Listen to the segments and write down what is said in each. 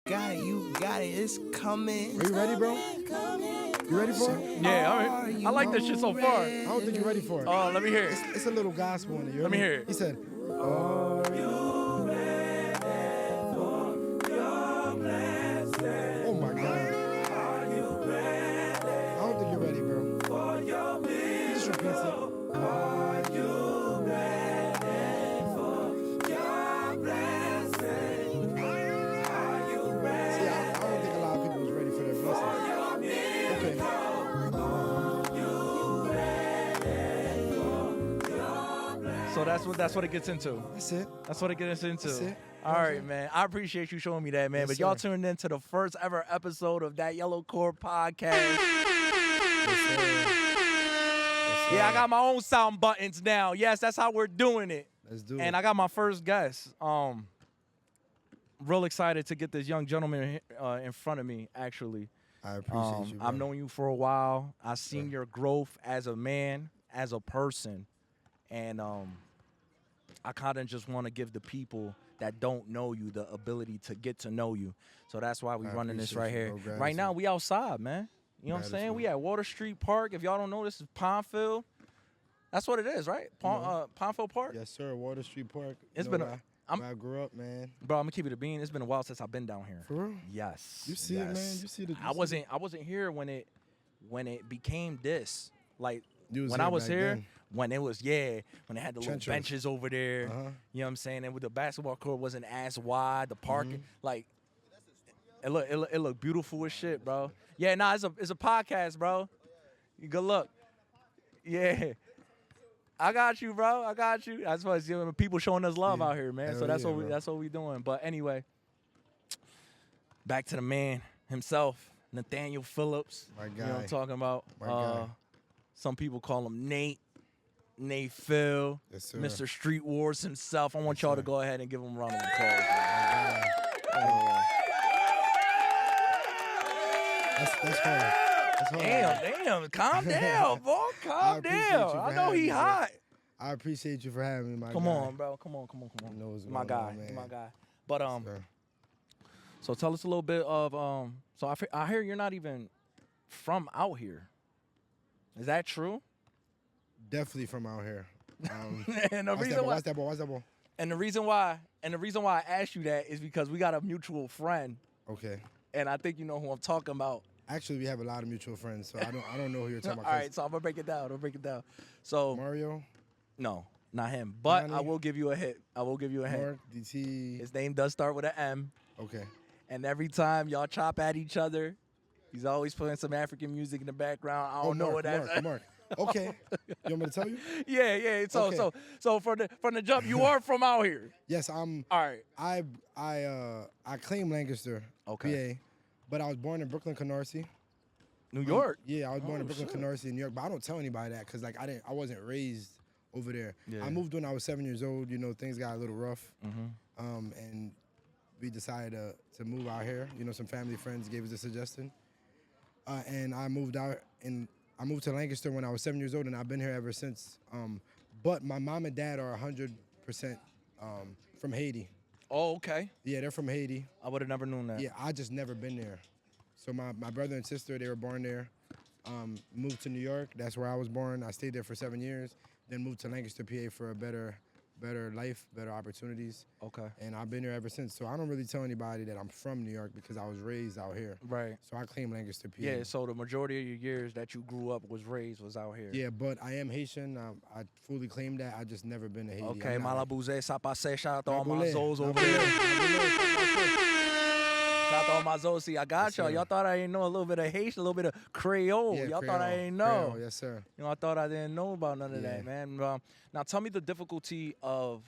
got it, you got it, it's coming. Are you ready, bro? You ready for it? Yeah, all right. I like this shit so far. I don't think you're ready for it. Oh, let me hear it. It's a little gospel in it. Let me hear it. He said, "Are you ready for your blessing?" Oh my God. Are you ready? I don't think you're ready, bro. For your blessing. Just repeat it. Are you ready for your blessing? Are you ready? See, I don't think a lot of people was ready for their blessing. Okay. So that's what it gets into. That's it. That's what it gets into. That's it. All right, man. I appreciate you showing me that, man. Yes, but y'all sir. tuned in to the first ever episode of TheYellowcord podcast. Yeah, I got my own sound buttons now. Yes, that's how we're doing it. Let's do it. And I got my first guest. Real excited to get this young gentleman in front of me, actually. I appreciate you, bro. I've known you for a while. I've seen your growth as a man, as a person. And I kind of just want to give the people that don't know you the ability to get to know you. So that's why we're running this right here. Right now, we outside, man. You know what I'm saying? We at Water Street Park. If y'all don't know, this is Pondfield. That's what it is, right? Pondfield Park? Yes, sir. Water Street Park. It's You been know a- where I'm- I grew up, man. Bro, I'm gonna keep it a bean. It's been a while since I've been down here. For real? Yes. You see it, man. You see the. I wasn't here when it became this. Like You was when here I was back here, then. when it was when they had the little Trenches. benches over there. Uh-huh. You know what I'm saying? And with the basketball court wasn't as wide, the parking like it looked beautiful as shit, bro. Yeah, nah, it's a podcast, bro. You good luck. Yeah. I got you, bro. I got you. That's why people showing us love out here, man. Hell So that's yeah, what bro. that's what we doing. But anyway, back to the man himself, Nathaniel Phillips. My You know what I'm guy. talking about? My guy. Some people call him Nate Phil, Yes, sir. Mr. Streetwarz himself. I want Yes, y'all sir. to go ahead and give him a round of applause. That's hard. That's hard. Damn, calm down, boy. Calm appreciate down. you for I know having he me, bro. hot. I appreciate you for having me, my Come guy. on, bro. Come on. You know what's My going guy. on, man. My guy. But Sir. so tell us a little bit of so I hear you're not even from out here. Is that true? Definitely from out here. And the Watch reason that ball. why Watch that ball. Watch that ball. and the reason why I asked you that is because we got a mutual friend, Okay. and I think you know who I'm talking about. Actually, we have a lot of mutual friends, so I don't know who you're talking All about. right, so I'm gonna break it down. So Mario, no, not him, but Johnny? I will give you a hit. Hint. Mark, DT. His name does start with an M, Okay. and every time y'all chop at each other, he's always playing some African music in the background. I don't know what that's. Mark. Okay. You want me to tell you? Yeah. So Okay. so from the jump, you are from out here. Yes, I'm. All right. I claim Lancaster, Okay. PA, but I was born in Brooklyn, Canarsie. New York. Yeah, I was born in Oh, Brooklyn, shit. Canarsie, New York. But I don't tell anybody that because I wasn't raised over there. Yeah. I moved when I was 7 years old. You know, things got a little rough, Mm-hmm. and we decided to move out here. You know, some family friends gave us a suggestion, and I moved out and I moved to Lancaster when I was 7 years old, and I've been here ever since. But my mom and dad are 100% from Haiti. Oh, okay. Yeah, they're from Haiti. I would have never known that. Yeah, I just never been there. So my brother and sister, they were born there. Moved to New York. That's where I was born. I stayed there for 7 years. Then moved to Lancaster, PA for a better life, better opportunities. Okay. And I've been here ever since. So I don't really tell anybody that I'm from New York because I was raised out here. Right. So I claim Lancaster, PA. Yeah. So the majority of your years that you grew up was out here. Yeah, but I am Haitian. I fully claim that. I just never been to Haiti. Okay, I'm not- Malabouze, Sapase, shout out to all my Nabule, Zoes over Nabule, there. Nabule. Shout out to all my Zoes. See, I got Yes, y'all. sir. Y'all thought I didn't know a little bit of Haitian, a little bit of Creole. Yeah, Y'all thought I Creole, didn't know. Creole, yes, sir. You know, I thought I didn't know about none of that, Yeah. man. Now, tell me the difficulty of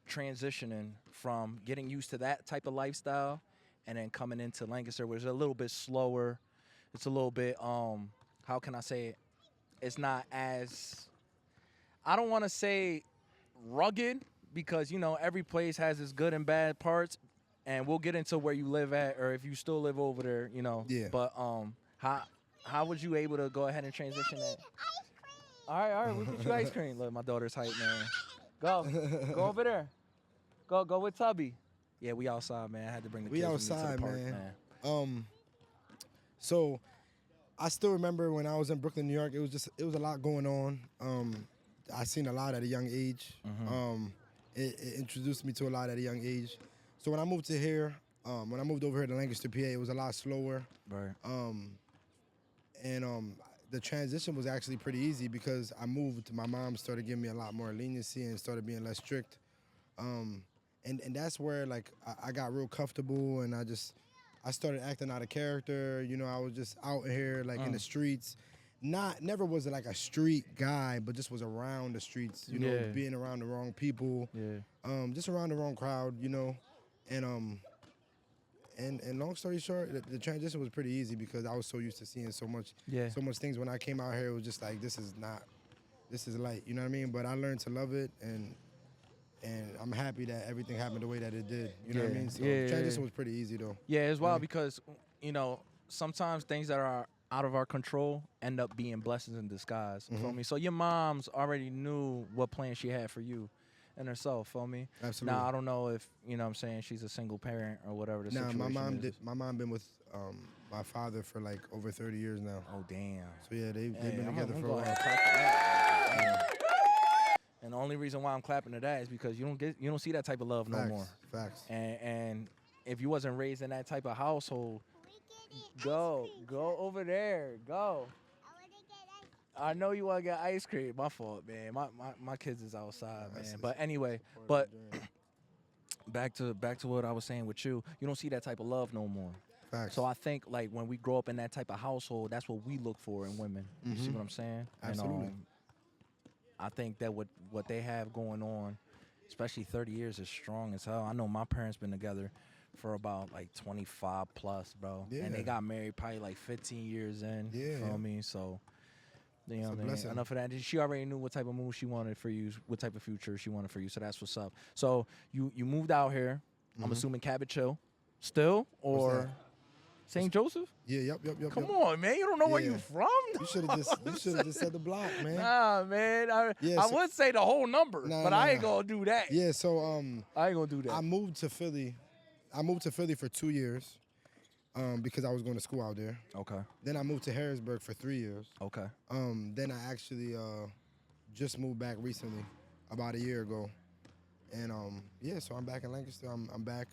transitioning from getting used to that type of lifestyle and then coming into Lancaster, where it's a little bit slower. It's a little bit, how can I say it? It's not as, I don't want to say rugged because, you know, every place has its good and bad parts. And we'll get into where you live at or if you still live over there, you know. Yeah. But how was you able to go ahead and transition that? All right, we'll get you ice cream. Look, my daughter's hype, man. Go over there. Go with Tubby. Yeah, we outside, man. I had to bring the We kids with me to outside, the park, man. So I still remember when I was in Brooklyn, New York. It was a lot going on. I seen a lot at a young age. It introduced me to a lot at a young age. So when I moved to here, when I moved over here to Lancaster, PA, it was a lot slower. Right. The transition was actually pretty easy because I moved. My mom started giving me a lot more leniency and started being less strict. And that's where like I got real comfortable and I started acting out of character. You know, I was just out here like in the streets. Never was like a street guy, but just was around the streets, you know, being around the wrong people. Just around the wrong crowd, you know. And long story short, the transition was pretty easy because I was so used to seeing so much things. When I came out here, it was just like, this is light, you know what I mean? But I learned to love it, and I'm happy that everything happened the way that it did, you know what I mean? So the transition was pretty easy, though. Yeah, as well, because, you know, sometimes things that are out of our control end up being blessings in disguise, you feel me? So your mom's already knew what plan she had for you and herself, feel me? Absolutely. Now, I don't know if, you know what I'm saying, she's a single parent or whatever the situation is. My mom been with my father for like over 30 years now. Oh, damn. So yeah, they've been together for a while. And the only reason why I'm clapping to that is because you don't see that type of love no more. Facts. And if you wasn't raised in that type of household, go over there, go. I know you want to get ice cream. My fault, man. My kids is outside, man. But anyway, back to what I was saying with you. You don't see that type of love no more. Facts. So I think like when we grow up in that type of household, that's what we look for in women. You see what I'm saying? Absolutely. And, I think that what they have going on, especially 30 years, is strong as hell. I know my parents been together for about like 25 plus, bro. Yeah. And they got married probably like 15 years in. Yeah. Feel me? So, you know what I mean? blessing. Enough of that. She already knew what type of move she wanted for you, what type of future she wanted for you. So that's what's up. So you moved out here. I'm assuming Cabot Hill still, or St. Joseph? Yeah, yep. Come on, man. You don't know where you from? You should have just said the block, man. Nah, man. I would say the whole number, but I ain't gonna do that. Yeah, so I ain't gonna do that. I moved to Philly. For 2 years because I was going to school out there. Okay. Then I moved to Harrisburg for 3 years. Okay. Then I actually just moved back recently, about a year ago. And so I'm back in Lancaster. I'm back,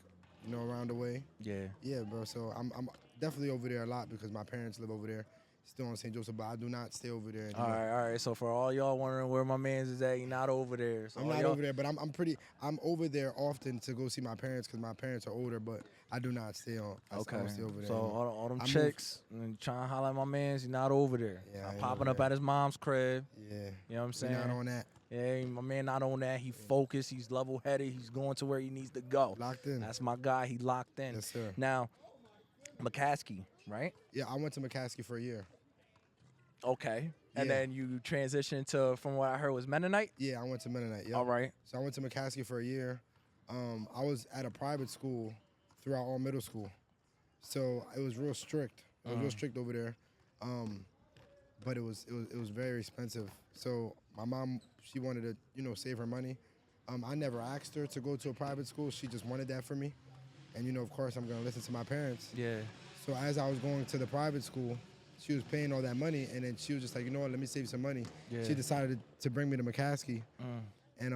you know, around the way. Yeah. Yeah, bro. So I'm definitely over there a lot because my parents live over there, still on St. Joseph, but I do not stay over there anymore. All right. So for all y'all wondering where my man's is at, he's not over there. So I'm not over there, but I'm over there often to go see my parents because my parents are older, but I do not stay on. I don't stay over there. So anymore. all them chicks trying to holler at my man's, he's not over there. Yeah, I'm popping up at his mom's crib. Yeah. You know what I'm saying? You're not on that. Yeah, my man not on that. He focused. He's level-headed. He's going to where he needs to go. Locked in. That's my guy. He locked in. Yes, sir. Now, McCaskey, right? Yeah, I went to McCaskey for a year. Okay. And Yeah. then you transitioned to, from what I heard, was Mennonite? Yeah, I went to Mennonite. Yep. All right. So I went to McCaskey for a year. I was at a private school throughout all middle school. So it was real strict. It was real strict over there. But it was very expensive. So my mom, she wanted to, you know, save her money. I never asked her to go to a private school. She just wanted that for me. And, you know, of course, I'm going to listen to my parents. Yeah. So as I was going to the private school, she was paying all that money, and then she was just like, you know what, let me save some money. Yeah. She decided to bring me to McCaskey, and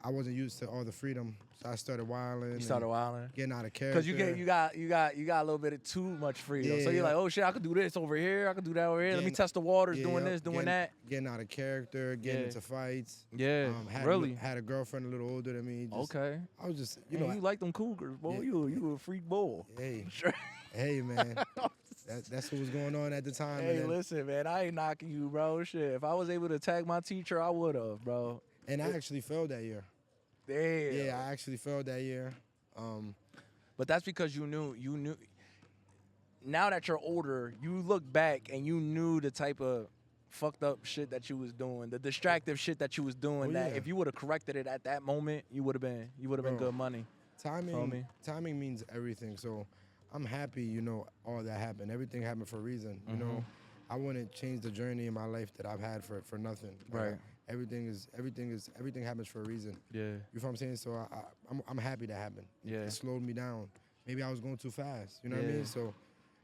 I wasn't used to all the freedom, so I started wilding. You started wilding? Getting out of character. Because you got a little bit of too much freedom. Yeah, so you're yeah. like, oh shit, I could do this over here. I could do that over here. Let me test the waters, doing this, doing that. Getting out of character, getting into fights. Yeah, really? Had a girlfriend a little older than me. Okay. I was just, you know, you like them cougars, boy. Yeah. You a freak boy. Hey. Sure. Hey, man. That's what was going on at the time. Hey, listen, man, I ain't knocking you, bro. Shit, if I was able to tag my teacher, I would have, bro. And I actually failed that year. Damn. Yeah, I actually failed that year. But that's because you knew. Now that you're older, you look back and you knew the type of fucked up shit that you was doing, the distractive shit that you was doing. That if you would have corrected it at that moment, you would have been good money. Timing means everything. So I'm happy, you know, all that happened. Everything happened for a reason. You know, I wouldn't change the journey in my life that I've had for nothing. Right. everything happens for a reason. Yeah. You know what I'm saying? So I'm happy that happened. Yeah. It slowed me down. Maybe I was going too fast. You know what I mean? So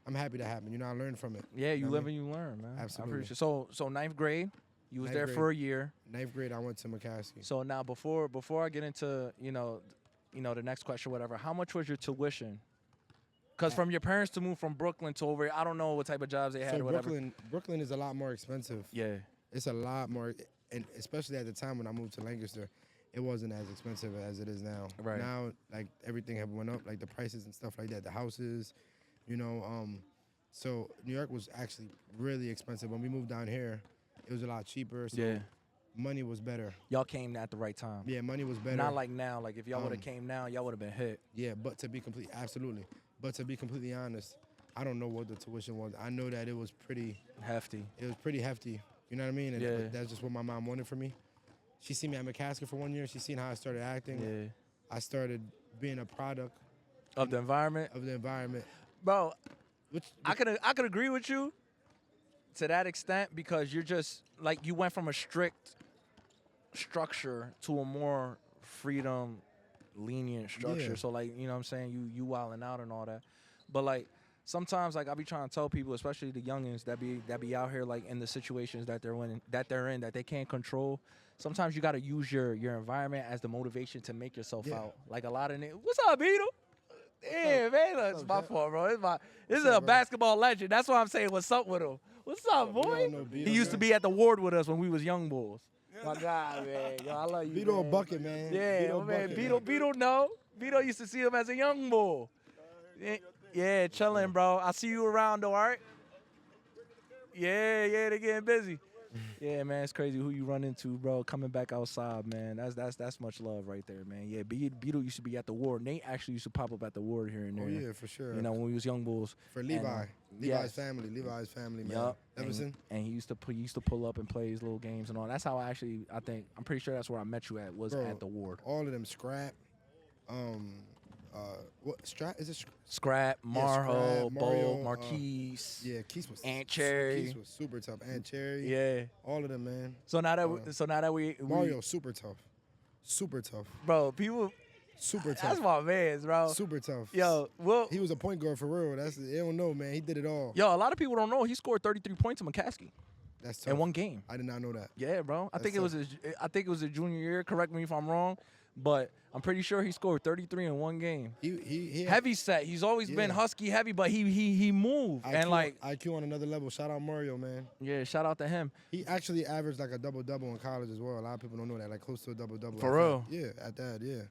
I'm happy that happened. You know, I learned from it. Yeah, you live and you learn, man. Absolutely. So ninth grade, you was Ninth there grade. for a year. 9th grade, I went to McCaskey. So now before I get into, the next question, whatever, how much was your tuition? Because from your parents to move from Brooklyn to over here, I don't know what type of jobs they had So or whatever. Brooklyn is a lot more expensive. Yeah. It's a lot more, and especially at the time when I moved to Lancaster, it wasn't as expensive as it is now. Right. Now, like, everything have went up, like the prices and stuff like that, the houses, so New York was actually really expensive. When we moved down here, it was a lot cheaper. So money was better. Y'all came at the right time. Yeah, money was better. Not like now. Like if y'all would have came now, y'all would have been hit. Yeah, but to be completely honest, I don't know what the tuition was. I know that it was pretty hefty. It was pretty hefty. You know what I mean? And Yeah. that's just what my mom wanted for me. She seen me at McCaskey for 1 year. She seen how I started acting. Yeah. I started being a product Of the environment. Bro, I could agree with you to that extent because you're just like you went from a strict structure to a more freedom, lenient structure. Yeah. So like, you know what I'm saying, you wilding out and all that. But like sometimes like I be trying to tell people, especially the youngins that be out here like in the situations that they're in that they can't control. Sometimes you got to use your environment as the motivation to make yourself out. Like a lot of niggas, what's up, Beetle? Yeah, man, it's my fault, bro. This is a basketball legend. That's why I'm saying what's up with him. What's up, boy? Beetle, He used to be at the ward with us when we was young bulls. My God, man. Yo, I love you, Beetle a man. bucket, man. Yeah, Beetle man. bucket, Beetle, no. Beetle used to see him as a young bull. Yeah, chilling, bro. I see you around, though, all right? Yeah, they getting busy. Yeah, man, it's crazy who you run into, bro. Coming back outside, man. That's much love right there, man. Yeah, Beetle used to be at the ward. Nate actually used to pop up at the ward here and there. Oh yeah, for sure. You know, when we was young bulls. For Levi, And, Levi's family, man. Yup. Everson. And he used to pull up and play his little games and all. That's how I I'm pretty sure that's where I met you at was Bro, at the ward. All of them Scrap. What Scrap is it? Scrap, Marho, Scrap, Bo, Mario, Marquise. Yeah, Keith was Aunt Cherry. Keith was super tough. Aunt Cherry. Yeah. All of them, man. So now that we Mario super tough. Bro, people. Super tough. That's my man's, bro. Super tough. Yo, well, he was a point guard for real. They don't know, man. He did it all. Yo, a lot of people don't know he scored 33 points in McCaskey. That's tough. In one game. I did not know that. Yeah, bro. I That's think it was his junior year. Correct me if I'm wrong, but I'm pretty sure he scored 33 in one game. He heavy set. He's always been husky heavy, but he moved and like IQ on another level. Shout out Mario, man. Yeah, shout out to him. He actually averaged like a double-double in college as well. A lot of people don't know that, like close to a double-double. For real? Yeah, at that, yeah.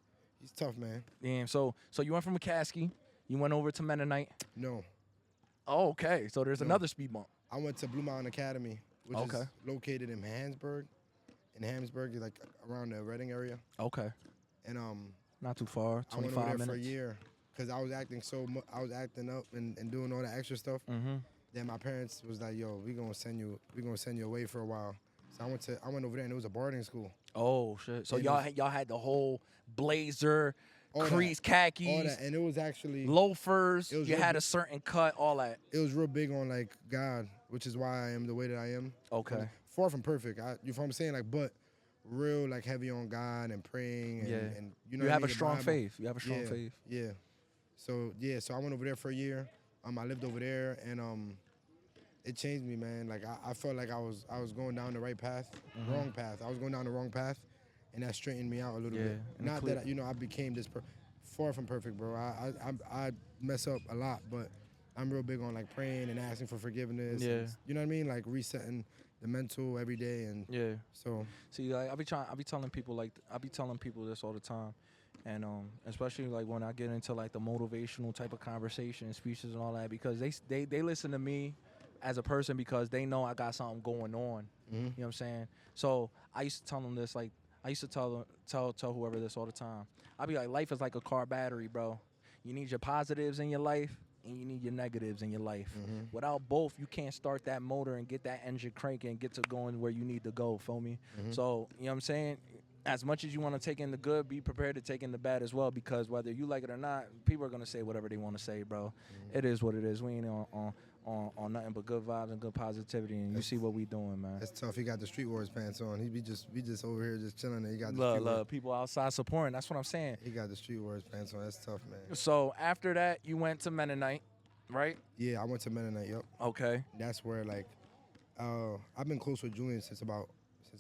He's tough, man. Damn. So you went from McCaskey, you went over to Mennonite. No. Oh, okay. So there's another speed bump. I went to Blue Mountain Academy, which is located in Hansburg. In Hansburg, like around the Reading area. Okay. And not too far. 25 I went over there minutes. for a year because I was acting I was acting up and doing all the extra stuff. Mm-hmm. Then my parents was like, "Yo, we gonna send you away for a while." So I went over there and it was a boarding school. Oh shit! So y'all had the whole blazer, All crease, that. khakis, All that, and it was actually loafers. It was You real had big. a certain cut, all that. It was real big on like God, which is why I am the way that I am. Okay. Far from perfect. You know what I'm saying? Like, but real like heavy on God and praying and you know you what I have mean? a The strong Bible. faith. You have a strong faith. Yeah. So I went over there for a year. I lived over there and it changed me, man. Like I felt like I was going down the right path, wrong path. I was going down the wrong path, and that straightened me out a little bit. Not that I became this far from perfect, bro. I mess up a lot, but I'm real big on like praying and asking for forgiveness. Yeah. And, you know what I mean? Like resetting the mental every day and so. See, like I be telling people this all the time, and especially like when I get into like the motivational type of conversation and speeches and all that, because they listen to me as a person because they know I got something going on. You know what I'm saying? So I used to tell them this, like I used to tell whoever this all the time. I'd be like, life is like a car battery, bro. You need your positives in your life and you need your negatives in your life. Without both, you can't start that motor and get that engine cranking and get to going where you need to go, feel me? So, you know what I'm saying? As much as you want to take in the good, be prepared to take in the bad as well, because whether you like it or not, people are going to say whatever they want to say, bro. It is what it is. We ain't on nothing but good vibes and good positivity, and you see what we doing, man. That's tough. He got the Streetwarz pants on. We just over here just chilling. And he got the Love people outside supporting. That's what I'm saying. He got the Streetwarz pants on. That's tough, man. So after that, you went to Mennonite, right? Yeah, I went to Mennonite. Yep. Okay. That's where like, I've been close with Julian since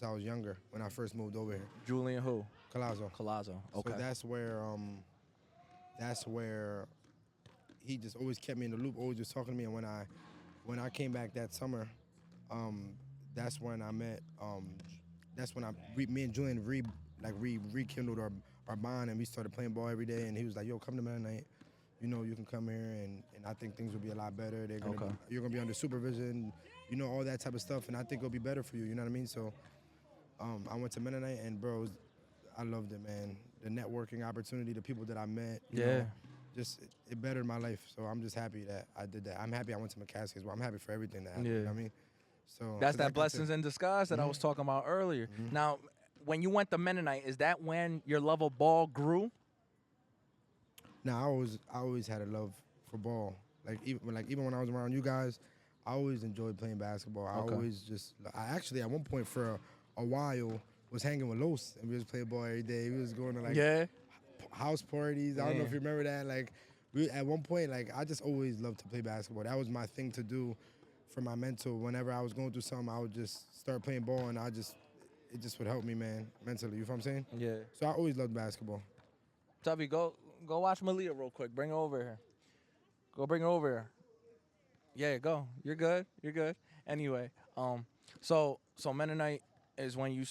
I was younger when I first moved over here. Julian who? Colazo. Okay. So that's where he just always kept me in the loop, always just talking to me. And when I came back that summer, that's when I met. That's when me and Julian rekindled our bond, and we started playing ball every day. And he was like, "Yo, come to Mennonite. You know, you can come here, and I think things will be a lot better. You're gonna be under supervision, you know, all that type of stuff, and I think it'll be better for you. You know what I mean?" So, I went to Mennonite, and bro, I loved it, man. The networking opportunity, the people that I met, you know, just it bettered my life. So I'm just happy that I did that. I'm happy I went to McCaskey as well. I'm happy for everything that happened. You know what I mean? So that's that blessings in disguise that I was talking about earlier. Now, when you went to Mennonite, is that when your love of ball grew? No, I always had a love for ball. Even when I was around you guys, I always enjoyed playing basketball. I actually at one point for a while was hanging with Los, and we was playing ball every day. We was going to house parties. I don't know if you remember that. Like at one point, like I just always loved to play basketball. That was my thing to do for my mental. Whenever I was going through something, I would just start playing ball, and it just would help me, man, mentally. You know what I'm saying? Yeah. So I always loved basketball. Tubby, go watch Malia real quick. Bring her over here. Go bring her over here. Yeah, go. You're good. Anyway, so Mennonite is when you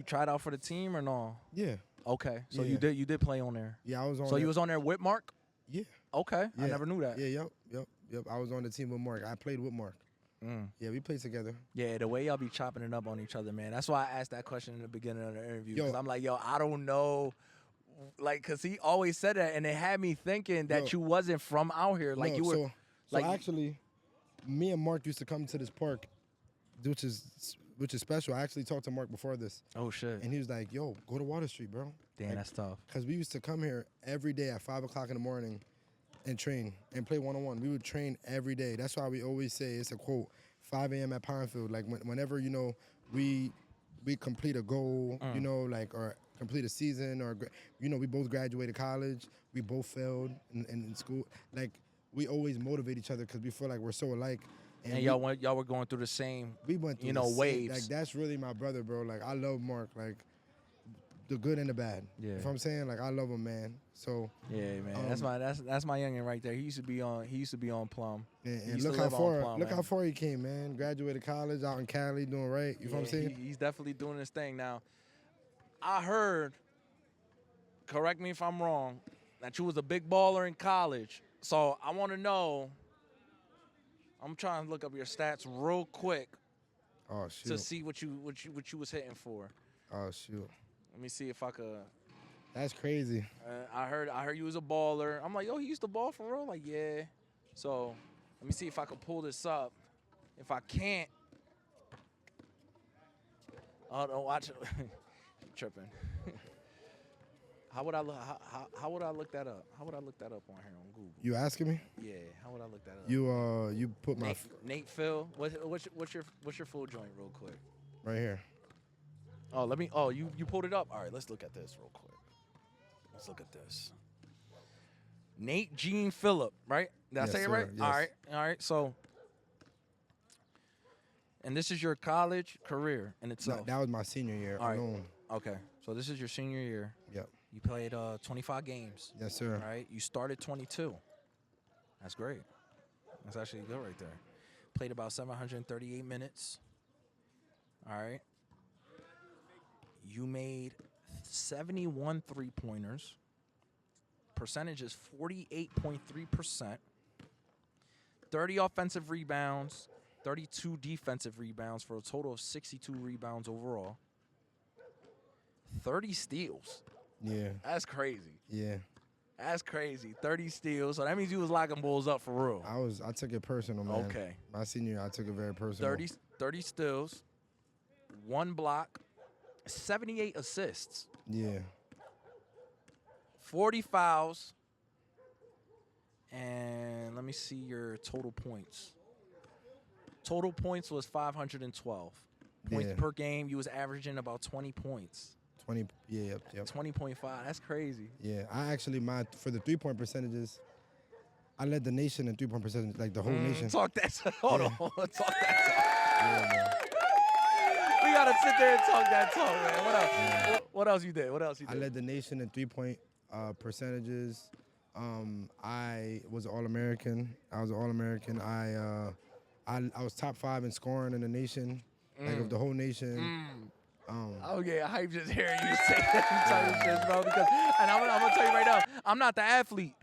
tried out for the team or no? Yeah. Okay. So you did play on there. Yeah, I was on. So you was on there with Mark? Yeah. Okay. Yeah. I never knew that. Yeah. Yep. I was on the team with Mark. I played with Mark. Yeah, we played together. Yeah, the way y'all be chopping it up on each other, man. That's why I asked that question in the beginning of the interview. Because I'm like, I don't know. Like, because he always said that, and it had me thinking that you wasn't from out here. Like, you were. So actually, me and Mark used to come to this park, which is special. I actually talked to Mark before this. Oh, shit. And he was like, "Yo, go to Water Street, bro." Damn, that's tough. Because we used to come here every day at 5 o'clock in the morning and train and play one-on-one. We would train every day. That's why we always say, it's a quote, 5 a.m. at Pinefield. Like, whenever, you know, we complete a goal, you know, like, or complete a season, or, you know, we both graduated college. We both failed in school. Like, we always motivate each other because we feel like we're so alike. And y'all were going through the same, waves. Like, that's really my brother, bro. Like, I love Mark. Like, the good and the bad. Yeah. You know what I'm saying? Like, I love him, man. So yeah, man. That's my youngin right there. He used to be on Plum. And look how far he came, man. Graduated college out in Cali, doing right. You know what I'm saying? He's definitely doing his thing now. I heard, correct me if I'm wrong, that you was a big baller in college. So I want to know. I'm trying to look up your stats real quick. Oh shoot. To see what you was hitting for. Oh shoot. Let me see if I could. That's crazy. I heard you was a baller. I'm like, he used to ball for real? Like, yeah. So let me see if I can pull this up. If I can't, don't watch it. I'm tripping. How would I look that up? How would I look that up on here on Google? You asking me? Yeah. How would I look that up? You put my Nate Phil. What's your full joint real quick? Right here. Oh, let me. Oh, you pulled it up. All right, let's look at this real quick. Let's look at this. Nate Gene Phillip, right? Did I say it right? Yes. All right. So, and this is your college career in itself. That was my senior year alone. Okay. So this is your senior year. Yep. You played 25 games. Yes, sir. Right. You started 22. That's great. That's actually good right there. Played about 738 minutes. All right. You made 71 three-pointers. Percentage is 48.3%. 30 offensive rebounds, 32 defensive rebounds for a total of 62 rebounds overall. 30 steals. Yeah. That's crazy. Yeah. That's crazy. 30 steals. So that means you was locking bulls up for real. I took it personal, man. Okay. My senior year, I took it very personal. 30 steals, 1 block, 78 assists. Yeah. 40 fouls. And let me see your total points. Total points was 512 points Yeah. per game. You was averaging about 20 points. 20. Yeah, yep. 20.5. That's crazy. Yeah, I actually for the 3-point percentages, I led the nation in 3-point percentage, like the whole nation. Talk that. Hold on. Talk that talk. Yeah, man. We gotta sit there and talk that talk, man. What else? Yeah. What else you did? What else you I did? led the nation in 3-point percentages. I was an All-American. I was top 5 in scoring in the nation, like of the whole nation. Oh yeah, hype just hearing you say that type of shit, bro. Because, and I'm gonna tell you right now, I'm not the athlete.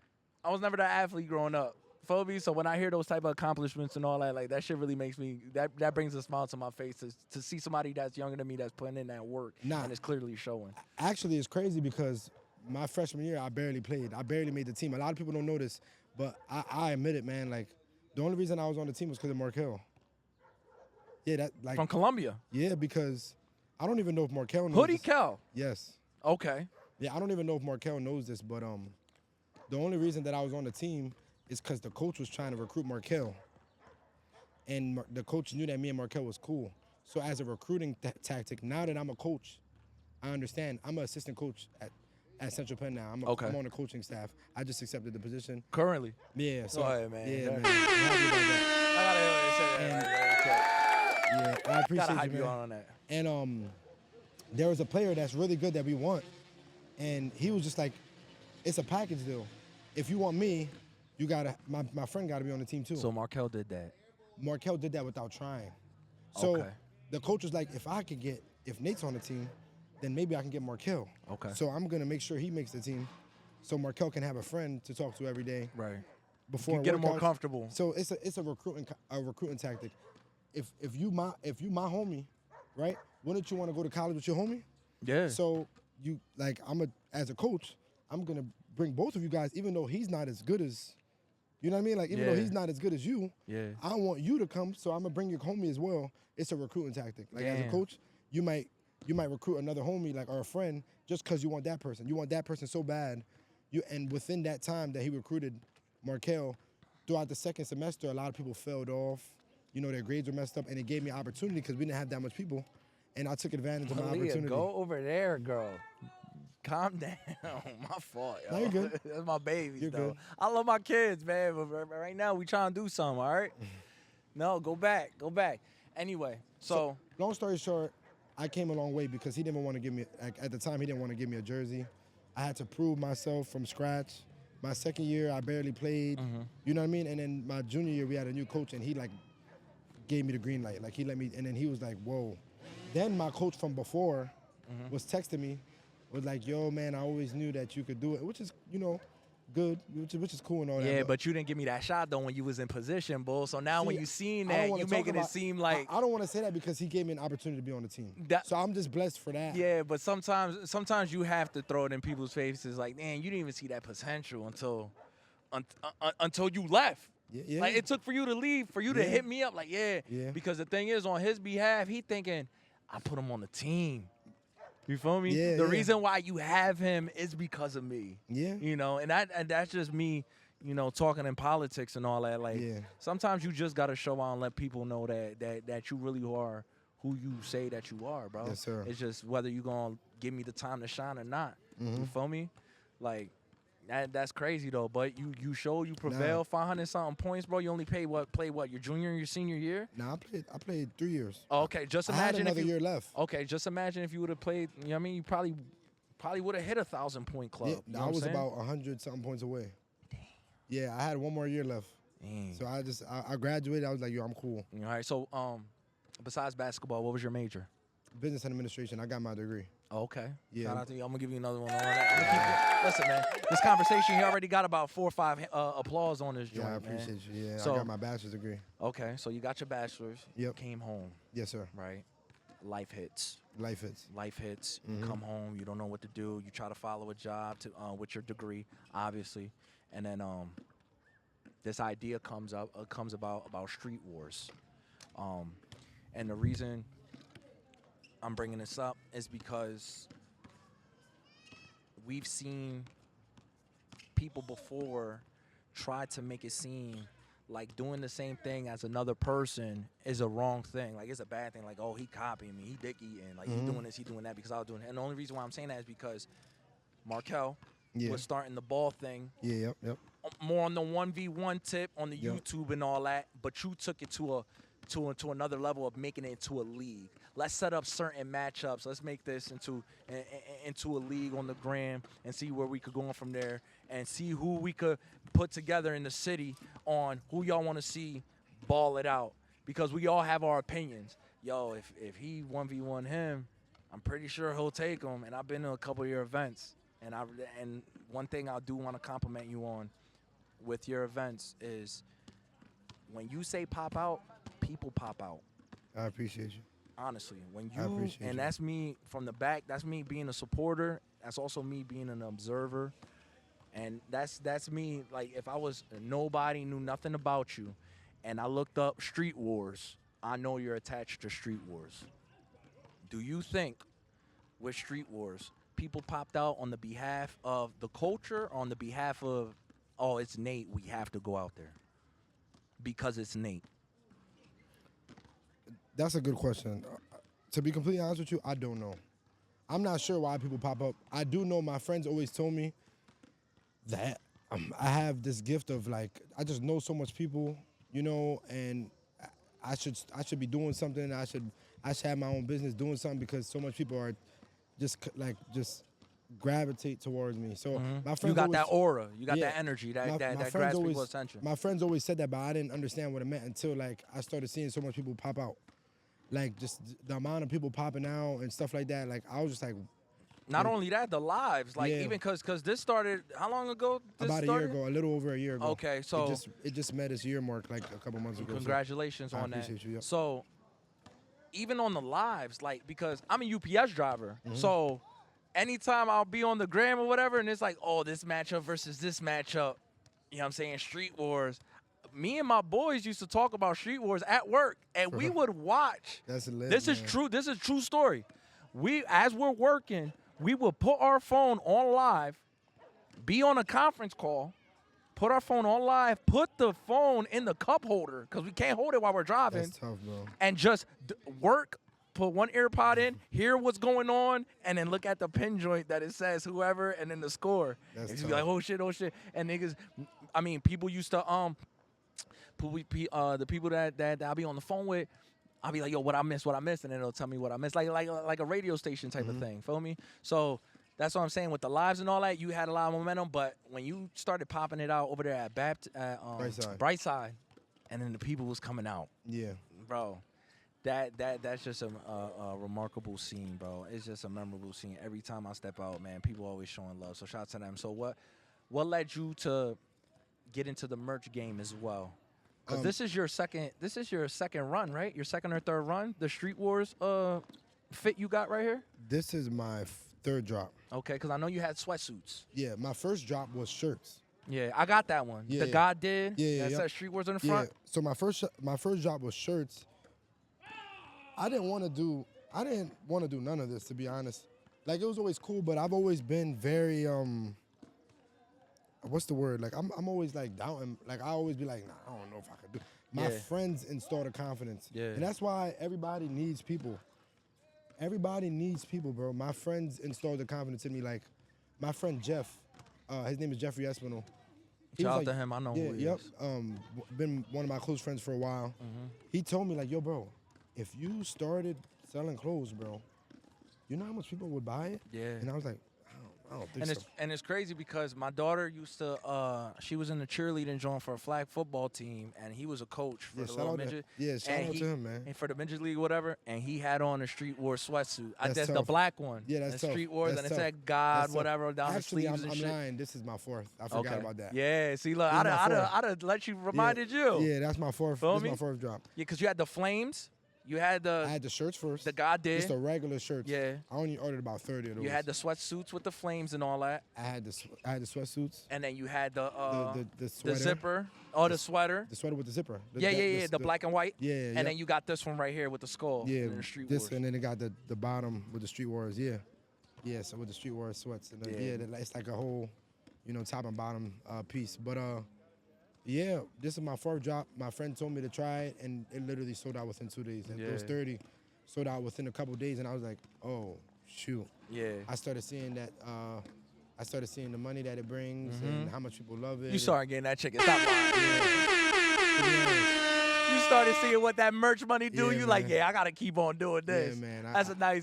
I was never the athlete growing up. Feel me? So when I hear those type of accomplishments and all that, like that shit really makes me, that brings a smile to my face to see somebody that's younger than me that's putting in that work and it's clearly showing. Actually, it's crazy because my freshman year, I barely played. I barely made the team. A lot of people don't know this, but I admit it, man. Like, the only reason I was on the team was because of Markel. Yeah, that like From Columbia? Yeah, because I don't even know if Markel knows Hoodie this. Kel? Yes. Okay. Yeah, I don't even know if Markel knows this, but the only reason that I was on the team is because the coach was trying to recruit Markel. And the coach knew that me and Markel was cool. So as a recruiting tactic, now that I'm a coach, I understand. I'm an assistant coach at Central Penn now. I'm on the coaching staff. I just accepted the position. Currently? Yeah. So, go ahead, man. Yeah, man. I'm happy about that. I gotta hear what you say. Yeah, I appreciate Gotta hype you, you man. on that. And there was a player that's really good that we want, and he was just like, it's a package deal. If you want me, you gotta my friend gotta be on the team too. So Markel did that. Markel did that without trying. So Okay. the coach was like, if Nate's on the team, then maybe I can get Markel. Okay. So I'm gonna make sure he makes the team, so Markel can have a friend to talk to every day. Right. Before You get him more workouts. comfortable. So it's a recruiting tactic. If you my homie, right? Wouldn't you want to go to college with your homie? Yeah. So you like as a coach, I'm gonna bring both of you guys, even though he's not as good as, you know what I mean? Like even though he's not as good as you, I want you to come. So I'm gonna bring your homie as well. It's a recruiting tactic. Like as a coach, you might recruit another homie like or a friend just because you want that person. You want that person so bad. And within that time that he recruited Markel, throughout the second semester, a lot of people failed off. You know, their grades were messed up, and it gave me opportunity because we didn't have that much people, and I took advantage of my opportunity. Go over there, girl. Calm down. My fault, yo. No, you're good. That's my babies, You're though. good. I love my kids, man, but right now we trying to do something, all right? No, go back. Anyway, so long story short, I came a long way because he didn't want to give me, at the time, he didn't want to give me a jersey. I had to prove myself from scratch. My second year, I barely played. You know what I mean? And then my junior year, we had a new coach, and he like gave me the green light. Like he let me, and then he was like, whoa. Then my coach from before was texting me, was like, yo, man, I always knew that you could do it, which is, you know, good, which is cool and all that. yeah, but you didn't give me that shot though when you was in position, bull. So now when you seen that, you making it seem like I don't want to say that because he gave me an opportunity to be on the team. So I'm just blessed for that. Yeah, but sometimes you have to throw it in people's faces like, man, you didn't even see that potential until you left. Yeah. Like it took for you to leave, for you to hit me up like, yeah. Because the thing is, on his behalf, he thinking, I put him on the team. You feel me? Yeah, the reason why you have him is because of me. Yeah. You know, and that's just me, you know, talking in politics and all that. Like sometimes you just gotta show out and let people know that you really are who you say that you are, bro. Yes, sir. It's just whether you gonna give me the time to shine or not. You feel me? Like that's crazy though. But you prevail, 500 something points, bro. You only played what your junior and your senior year? Nah, I played 3 years. Oh, okay, just imagine I had another year left. Okay, just imagine if you would have played. You know what I mean? You probably would have hit 1,000-point club. Yeah, you know I what was I'm saying? about 100 something points away. Damn. Yeah, I had one more year left. Dang. So I graduated. I was like, yo, I'm cool. All right. So besides basketball, what was your major? Business and administration. I got my degree. Oh, okay. Yeah. Shout out to you. I'm gonna give you another one on that. Listen, man. This conversation, he already got about 4 or 5 applause on this joint, Yeah, I man. appreciate you. Yeah, So- I got my bachelor's degree. Okay, so you got your bachelor's. Yep. Came home, Yes, sir. right? Life hits. Life hits. Life hits. You come home. You don't know what to do. You try to follow a job with your degree, obviously, and then this idea comes about Streetwarz, and the reason I'm bringing this up is because we've seen people before try to make it seem like doing the same thing as another person is a wrong thing. Like it's a bad thing. Like, oh, he copying me, he dick eating, like he doing this, he doing that because I was doing it. And the only reason why I'm saying that is because Markel was starting the ball thing. Yeah, yep. More on the 1v1 tip on the Yep. YouTube and all that, but you took it to another level of making it into a league. Let's set up certain matchups. Let's make this into a league on the gram and see where we could go on from there and see who we could put together in the city on who y'all want to see ball it out, because we all have our opinions. Yo, if he 1v1 him, I'm pretty sure he'll take him. And I've been to a couple of your events, and one thing I do want to compliment you on with your events is when you say pop out, people pop out. I appreciate you. Honestly, when I you, appreciate and you. that's me from the back, that's me being a supporter, that's also me being an observer, and that's me, like if I was nobody, knew nothing about you, and I looked up Streetwarz, I know you're attached to Streetwarz. Do you think with Streetwarz, people popped out on the behalf of the culture, or on the behalf of, oh, it's Nate, we have to go out there because it's Nate? That's a good question. To be completely honest with you, I don't know. I'm not sure why people pop up. I do know my friends always told me that I have this gift of like, I just know so much people, you know, and I should be doing something. I should have my own business doing something because so much people are just gravitate towards me. So my friends You got always, that aura, you got yeah, that energy, that my grabs friends always, people's attention. My friends always said that, but I didn't understand what it meant until like I started seeing so much people pop out. Like just the amount of people popping out and stuff like that. Like I was just like, Not only that, the lives, like Yeah. even because this started how long ago? This about a started? year ago, a little over a year ago. Okay, so it just met its year mark like a couple months ago. so congratulations I on that. appreciate you, yep. So even on the lives, like because I'm a UPS driver, so anytime I'll be on the gram or whatever, and it's like, oh, this matchup versus this matchup, you know what I'm saying, Streetwarz. Me and my boys used to talk about Streetwarz at work, and we would watch. That's lit, This is man. true. This is true story. As we're working, we would put our phone on live, be on a conference call, put our phone on live, put the phone in the cup holder because we can't hold it while we're driving, That's tough, bro. and just work. Put one ear pod in, hear what's going on, and then look at the pin joint that it says whoever, and then the score. That's And just be like, tough. oh shit, and niggas. I mean, people used to the people that I'll be on the phone with, I'll be like, yo, what I missed, and then it'll tell me what I missed, like a radio station type of thing. Feel me? So that's what I'm saying with the lives and all that. You had a lot of momentum, but when you started popping it out over there at Brightside, and then the people was coming out, Yeah. bro. That's just a remarkable scene, bro. It's just a memorable scene. Every time I step out, man, people always showing love. So shout out to them. So what led you to get into the merch game as well? Because this is your second run, right? Your second or third run, the Streetwarz fit you got right here. This is my third drop. Okay, because I know you had sweatsuits. Yeah, my first drop was shirts. Yeah, I got that one. Yeah, the yeah. God did. Yeah, That yeah. said Streetwarz in the Yeah. front. So my first drop was shirts. I didn't want to do none of this, to be honest. Like it was always cool, but I've always been very what's the word? Like I'm always like doubting. Like I always be like, nah, I don't know if I could do. My Yeah. friends install the confidence. Yeah. And that's why everybody needs people. Everybody needs people, bro. My friends installed the confidence in me. Like my friend Jeff, his name is Jeffrey Espinal. He Shout was out like- to him. I know Yeah, who he yep. is. Been one of my close friends for a while. He told me like, yo, bro, if you started selling clothes, bro, you know how much people would buy it? Yeah. And I was like, I don't think And so. it's crazy because my daughter used to she was in the cheerleading joint for a flag football team, and he was a coach for Yeah, the shout little out to- midget. yeah, shout and out to him, man. And for the midget league, whatever, and he had on a Streetwarz sweatsuit. That's That's the tough. black one. Yeah, that's tough. Streetwarz, That's and it tough. said God, That's tough. whatever, down Actually, the sleeves I'm and shit. lying. This is my fourth. I forgot Okay. about that. Yeah, see, look, This is my I'd fourth. have let you reminded you. Yeah, that's my fourth. Feel This is me? my fourth drop. Yeah, because you had the flames, you had I had the shirts first. the God Just did, the regular shirts. Yeah. I only ordered about 30 of those. you had the sweatsuits with the flames and all that, I had the sweatsuits. and then you had the The sweater. zipper, the sweater. The sweater with the zipper. The black and white. Yeah, And yep. then you got this one right here with the skull. Yeah, and the Streetwarz. this and then it got the bottom with the Streetwarz. Yeah, yeah. So with the Streetwarz sweats and Yeah. it's like a whole, top and bottom piece. But Yeah, this is my fourth drop. My friend told me to try it, and it literally sold out within 2 days. And those 30 sold out within a couple days, and I was like, oh, shoot. Yeah. I started seeing that. I started seeing the money that it brings and how much people love it. You started getting that chicken. Stop lying. You started seeing what that merch money do. Yeah, You man. like, yeah, I gotta keep on doing this. Yeah, man.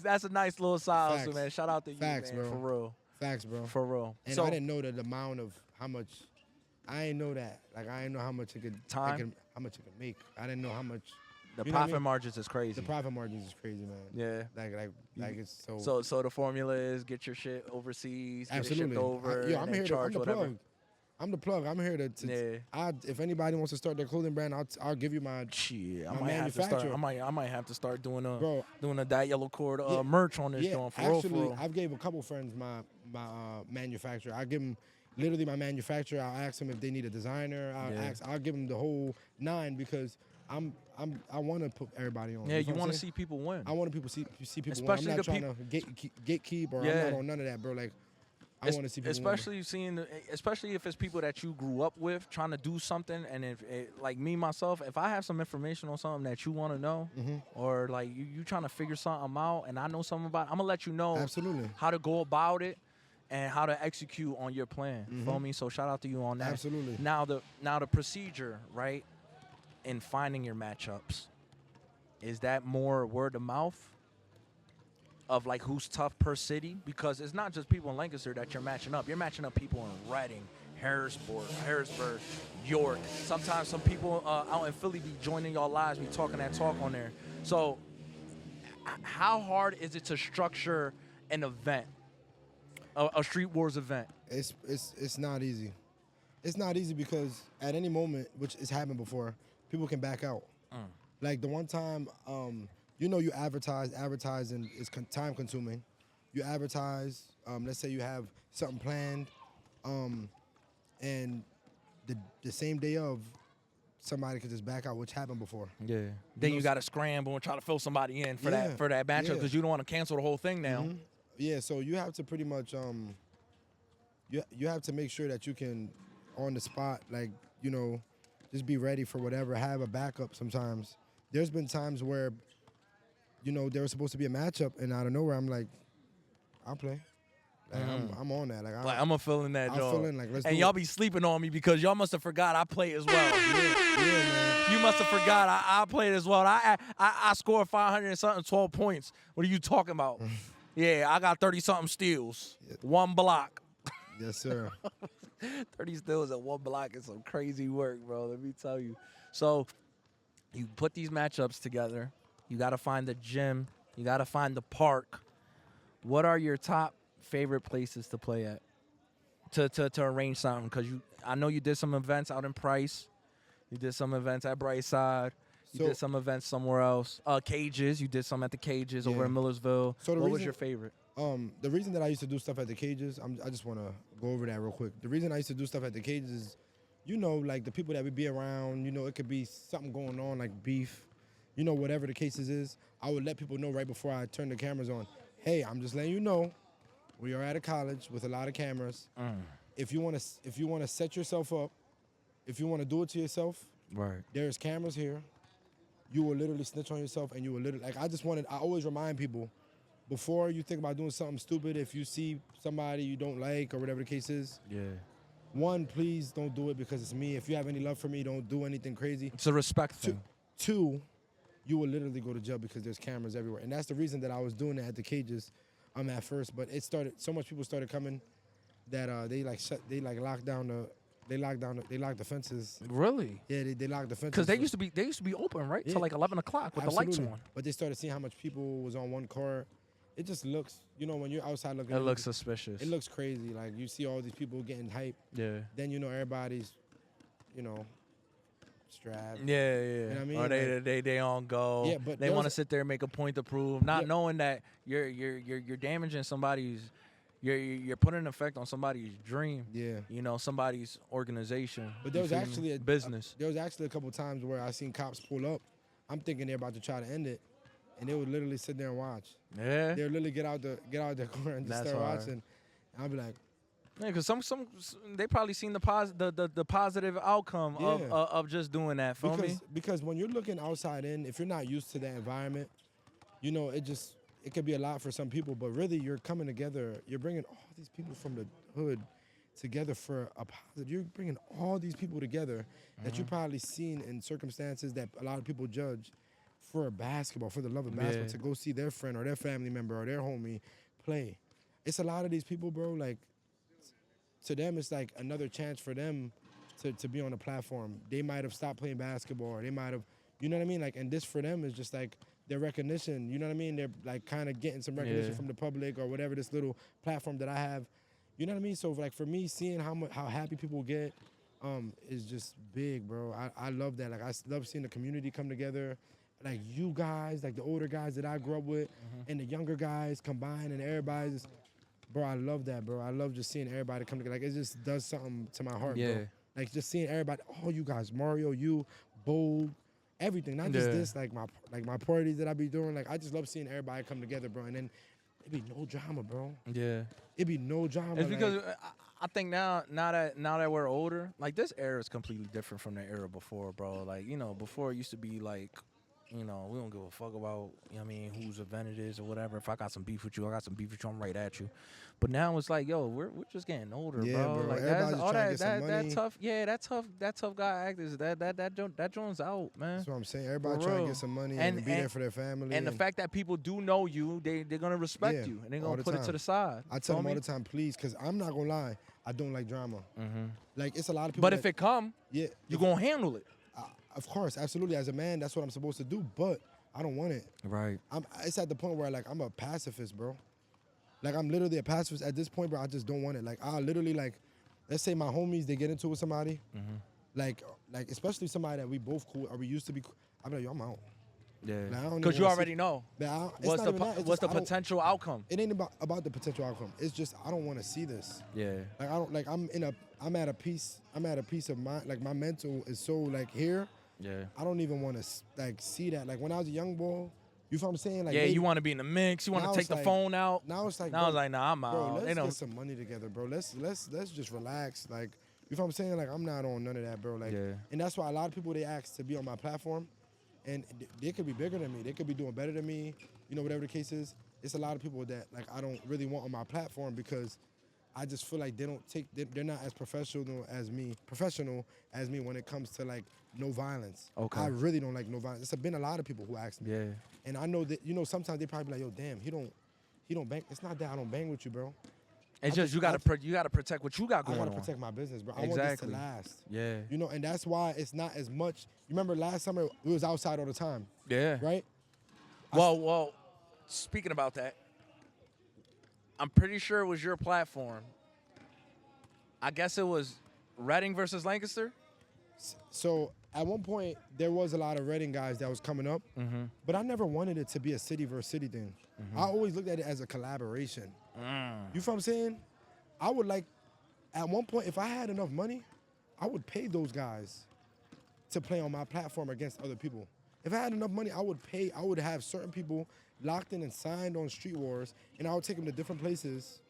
That's a nice little side hustle, Facts. man. Shout out to you, Facts, man, bro. for real. Facts, bro. For real. And So I didn't know the amount of how much. I didn't know that. Like I didn't know how much it could. How much it could make. I didn't know how much. the you know what I profit mean? margins is crazy. The profit margins is crazy, man. Yeah. Like it's so. So the formula is get your shit overseas, get Absolutely. it shipped over, I'm and then here. charge I'm the whatever. plug. I'm the plug. I'm here to if anybody wants to start their clothing brand, I'll give you my. Shit, my manufacturer. I might have to start doing a Bro, TheYellowcord merch on this joint for real. actually, For real. I've gave a couple friends my manufacturer. I give them literally my manufacturer. I'll ask them if they need a designer. I'll give them the whole 9 because I want to put everybody on. Yeah, you you know want what to see people win. I want people see people. Especially win. I'm the not trying to gatekeep or I'm not on none of that, bro. Like I want to see people especially especially if it's people that you grew up with trying to do something, and if like me myself, if I have some information on something that you want to know, or like you trying to figure something out, and I know something about it, I'm gonna let you know Absolutely. how to go about it and how to execute on your plan. Feel me? So shout out to you on that. Absolutely. Now the procedure, right, in finding your matchups, is that more word of mouth? Of like who's tough per city, because it's not just people in Lancaster that you're matching up. You're matching up people in Reading, Harrisburg, York. Sometimes some people out in Philly be joining y'all lives, be talking that talk on there. So how hard is it to structure an event, a Streetwarz event? It's not easy. It's not easy because at any moment, which has happened before, people can back out. Like the one time. You advertising is time consuming. You advertise, let's say you have something planned, and the same day of, somebody could just back out, which happened before. Yeah. Then you got to scramble and try to fill somebody in for that matchup because you don't want to cancel the whole thing now. Yeah, so you have to pretty much, you have to make sure that you can, on the spot, like, just be ready for whatever, have a backup sometimes. There's been times where there was supposed to be a matchup, and out of nowhere, I'm like, I'll play. Like, I'm on that. Like I'm a feeling that, I'm feeling like, let's and do y'all it. be sleeping on me because y'all must have forgot I play as well. Yeah, man. You must have forgot I played as well. I scored 500 and something, 12 points. What are you talking about? Yeah, I got 30-something steals, 1 block. Yes, sir. 30 steals and 1 block is some crazy work, bro. Let me tell you. So you put these matchups together. You got to find the gym. You got to find the park. What are your top favorite places to play at? To arrange something? Because I know you did some events out in Price. You did some events at Brightside. You did some events somewhere else. Cages. You did some at the Cages over in Millersville. So what was your favorite? The reason that I used to do stuff at the Cages, I just want to go over that real quick. The reason I used to do stuff at the Cages is, like the people that would be around, it could be something going on like beef. Whatever the cases is, I would let people know right before I turn the cameras on. Hey, I'm just letting you know, we are at a college with a lot of cameras. If you want to set yourself up, if you want to do it to yourself, right? There's cameras here. You will literally snitch on yourself, and you will literally I always remind people, before you think about doing something stupid, if you see somebody you don't like or whatever the case is, one, please don't do it because it's me. If you have any love for me, don't do anything crazy. It's a respect thing. 2, you will literally go to jail because there's cameras everywhere. And that's the reason that I was doing it at the Cages at first. But it started, so much people started coming that they locked the fences. Really? Yeah, they locked the fences. Because they used to be open, right? Till like 11 o'clock with Absolutely. the lights on. But they started seeing how much people was on one car. It just looks, when you're outside looking. It looks suspicious. It looks crazy. Like, you see all these people getting hyped. Yeah. Then, everybody's, strapped. Yeah. You know what I mean? Or they on go. Yeah, but they want to sit there and make a point to prove, not knowing that you're damaging somebody's. You're putting an effect on somebody's dream. Yeah. Somebody's organization. But there was actually a business. There was actually a couple times where I seen cops pull up. I'm thinking they're about to try to end it, and they would literally sit there and watch. Yeah. They would literally get out the car and just start watching. And I'd be like, Yeah, because they probably seen the positive outcome of just doing that. Feel me? Because when you're looking outside in, if you're not used to that environment, you know, it could be a lot for some people, but really you're coming together. You're bringing all these people from the hood together for a positive. You're bringing all these people together that you probably seen in circumstances that a lot of people judge for basketball, for the love of basketball, to go see their friend or their family member or their homie play. It's a lot of these people, bro, like, to them, it's like another chance for them to be on a platform. They might have stopped playing basketball, or they might have, you know what I mean? Like, and this for them is just like their recognition, you know what I mean? They're like kind of getting some recognition from the public or whatever, this little platform that I have. You know what I mean? So like for me, seeing how happy people get is just big, bro. I love that. Like I love seeing the community come together. Like you guys, like the older guys that I grew up with, and the younger guys combined, and everybody's. Bro, I love that, bro. I love just seeing everybody come together. Like, it just does something to my heart, bro. Like, just seeing everybody, all you guys, Mario, you, Bo, everything. Not just this, like my parties that I be doing. Like, I just love seeing everybody come together, bro. And then it be no drama, bro. Yeah. It be no drama. It's because I think now that we're older, like, this era is completely different from the era before, bro. Like, you know, before it used to be like, you know, we don't give a fuck about, you know what I mean, whose event it is or whatever. If I got some beef with you, I got some beef with you, I'm right at you. But now it's like, yo, we're just getting older, bro. Like that's all that tough guy act is that joint's out, man. That's what I'm saying. Everybody trying to get some money and be there for their family. And the fact that people do know you, they're gonna respect you and they're gonna put it to the side. I tell them all the time, please, because I'm not gonna lie, I don't like drama. Like it's a lot of people. But if it come, you gonna handle it. Of course, absolutely. As a man, that's what I'm supposed to do, but I don't want it. Right. It's at the point where, like, I'm a pacifist, bro. Like, I'm literally a pacifist at this point, bro. I just don't want it. Like, I literally, like, let's say my homies, they get into it with somebody, like especially somebody that we both cool or we used to be cool. I'm like, yo, I'm out. Yeah. Because you already know. What's the potential outcome? It ain't about the potential outcome. It's just I don't want to see this. Yeah. Like I don't like I'm at a peace of mind. Like my mental is so like here. Yeah. I don't even want to like see that. Like when I was a young boy, you feel what I'm saying? Like you want to be in the mix. You want to take the phone out. Now it's like I was like, nah, I'm out. Bro, let's get some money together, bro. Let's just relax. Like you feel what I'm saying? Like I'm not on none of that, bro. Like and that's why a lot of people they ask to be on my platform. And they could be bigger than me. They could be doing better than me. You know, whatever the case is. It's a lot of people that like I don't really want on my platform because I just feel like they're not as professional as me when it comes to like no violence. Okay. I really don't like no violence. There's been a lot of people who ask me. Yeah. And I know that, you know, sometimes they probably be like, yo, damn, he don't bang. It's not that I don't bang with you, bro. It's just you gotta protect what you got going on. I gotta protect my business, bro. I want this to last. Yeah. You know, and that's why it's not as much. You remember last summer we was outside all the time. Yeah. Right? Well, speaking about that, I'm pretty sure it was your platform. I guess it was Reading versus Lancaster. So at one point there was a lot of Reading guys that was coming up, but I never wanted it to be a city versus city thing. I always looked at it as a collaboration. You feel what I'm saying? I would like, at one point, if I had enough money, I would pay those guys to play on my platform against other people. If I had enough money, I would have certain people locked in and signed on Streetwarz, and I would take them to different places.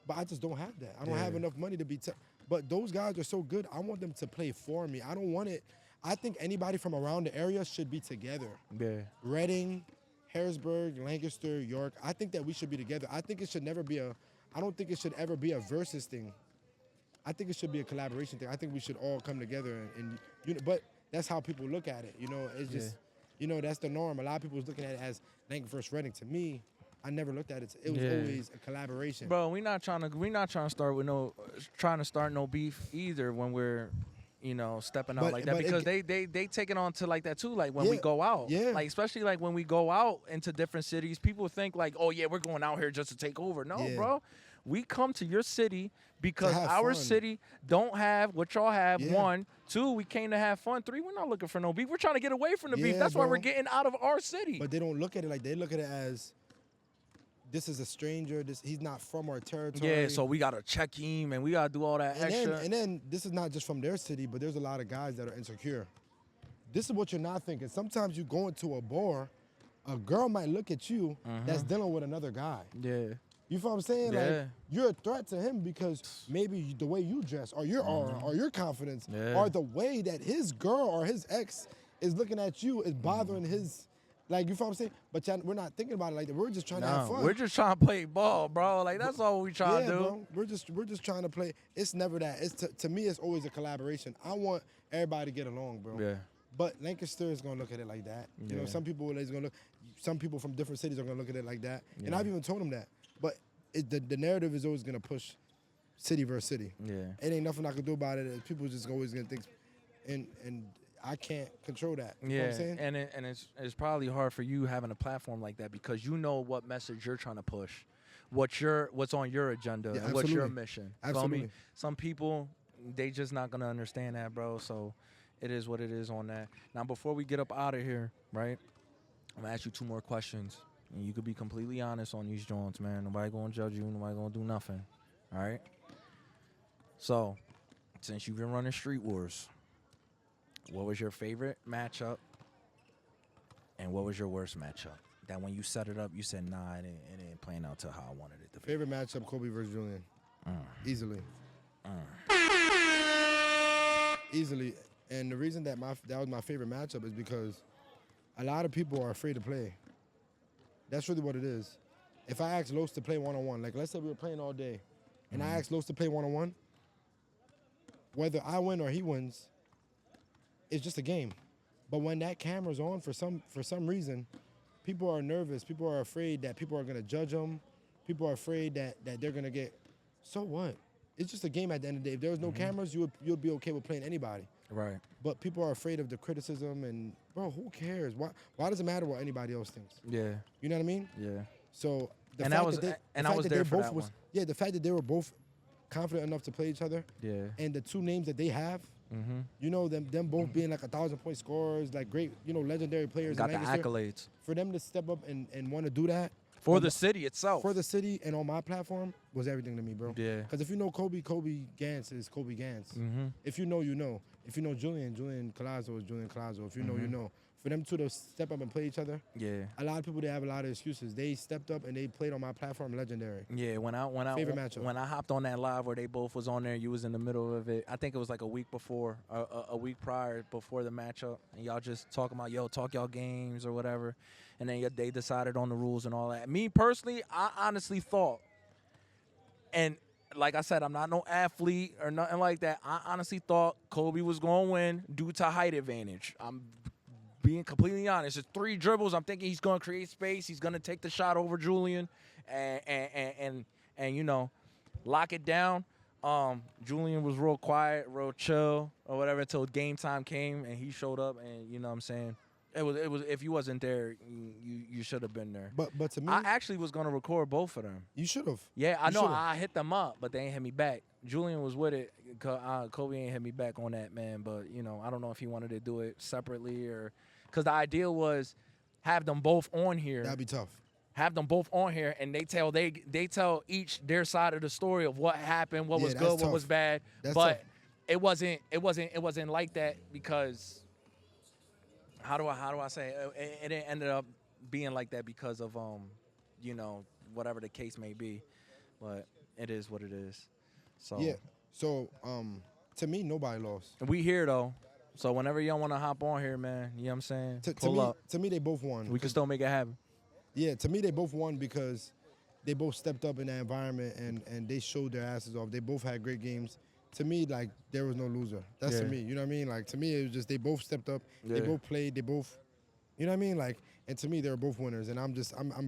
But I just don't have that. I don't have enough money to be. But those guys are so good. I want them to play for me. I don't want it. I think anybody from around the area should be together. Yeah. Reading, Harrisburg, Lancaster, York. I think that we should be together. I think it should never be I don't think it should ever be a versus thing. I think it should be a collaboration thing. I think we should all come together and you know, but that's how people look at it. You know, it's just, you know, that's the norm. A lot of people was looking at it as Lancaster versus Reading. To me, I never looked at it. It was always a collaboration. Bro, we're not trying to start no beef either when we're, you know, stepping out like that, because they take it on to like that too. Like when we go out, like especially like when we go out into different cities, people think like, oh yeah, we're going out here just to take over. No, bro, we come to your city because our city don't have what y'all have. 1, 2, we came to have fun. 3, we're not looking for no beef. We're trying to get away from the beef. That's why we're getting out of our city. But they don't look at it like they look at it as, this is a stranger. He's not from our territory. Yeah, so we gotta check him and we gotta do all that extra. And then this is not just from their city, but there's a lot of guys that are insecure. This is what you're not thinking. Sometimes you go into a bar, a girl might look at you that's dealing with another guy. Yeah. You feel what I'm saying? Yeah. Like, you're a threat to him because maybe the way you dress or your aura or your confidence or the way that his girl or his ex is looking at you is bothering his, like, you feel what I'm saying? But we're not thinking about it like that. We're just trying to have fun. We're just trying to play ball, bro. Like, that's all we trying to do. Bro. We're just trying to play. It's never that. It's to me, it's always a collaboration. I want everybody to get along, bro. Yeah. But Lancaster is gonna look at it like that. You know, some people from different cities are gonna look at it like that. And I've even told them that. But the narrative is always gonna push city versus city. Yeah. It ain't nothing I can do about it. People just always gonna think, and I can't control that. You know what I'm saying? And it's probably hard for you having a platform like that because you know what message you're trying to push, what's on your agenda, and what's your mission. Absolutely. Feel me? Some people, they just not gonna understand that, bro. So it is what it is on that. Now, before we get up out of here, right? I'm gonna ask you 2 more questions, and you could be completely honest on these joints, man. Nobody gonna judge you. Nobody gonna do nothing. All right. So, since you've been running Street Wars, what was your favorite matchup, and what was your worst matchup? That when you set it up, you said, nah, it ain't playing out to how I wanted it to be. Favorite matchup: Kobe versus Julian. Easily. Easily. And the reason that was my favorite matchup is because a lot of people are afraid to play. That's really what it is. If I ask Los to play one-on-one, like let's say we were playing all day, and I asked Los to play one-on-one, whether I win or he wins, it's just a game. But when that camera's on, for some reason, people are nervous. People are afraid that people are gonna judge them. People are afraid that they're gonna get. So what? It's just a game at the end of the day. If there was no cameras, you'll be okay with playing anybody. Right. But people are afraid of the criticism, and bro, who cares? Why does it matter what anybody else thinks? Yeah. You know what I mean? Yeah. So I was there for that one. Yeah, the fact that they were both confident enough to play each other. Yeah. And the 2 names that they have, you know, them both being like 1,000-point scorers, like great, you know, legendary players. Got the accolades. For them to step up and want to do that. For the city itself. For the city and on my platform was everything to me, bro. Yeah. Because if you know Kobe Gantz is Kobe Gantz. If you know, you know. If you know Julian Collazo is Julian Collazo. If you know, you know. For them 2 to step up and play each other, a lot of people, they have a lot of excuses. They stepped up and they played on my platform, legendary. Yeah, when I hopped on that live where they both was on there, you was in the middle of it. I think it was like a week before, a week prior before the matchup, and y'all just talking about, talk y'all games or whatever, and then they decided on the rules and all that. Me personally, I honestly thought, and like I said, I'm not no athlete or nothing like that. I honestly thought Kobe was going to win due to height advantage. I'm being completely honest. It's 3 dribbles. I'm thinking he's going to create space. He's going to take the shot over Julian and you know, lock it down. Julian was real quiet, real chill or whatever until game time came and he showed up, and you know what I'm saying? It was if you wasn't there, you should have been there. But to me, I actually was going to record both of them. You should have. Yeah, I know. I hit them up, but they ain't hit me back. Julian was with it. Kobe ain't hit me back on that, man. But, you know, I don't know if he wanted to do it separately or – because the idea was have them both on here. That'd be tough. Have them both on here, and they tell each their side of the story of what happened, what was good, what was bad. But it wasn't like that because how do I say it? It ended up being like that because of you know, whatever the case may be. But it is what it is. So yeah. So to me, nobody lost. We here though. So whenever y'all want to hop on here, man, you know what I'm saying? Pull up. To me, they both won. We can still make it happen. Yeah, to me, they both won because they both stepped up in that environment and they showed their asses off. They both had great games. To me, like, there was no loser. That's to me. You know what I mean? Like, to me, it was just they both stepped up. They both played. They both, you know what I mean? Like, and to me, they were both winners, and I'm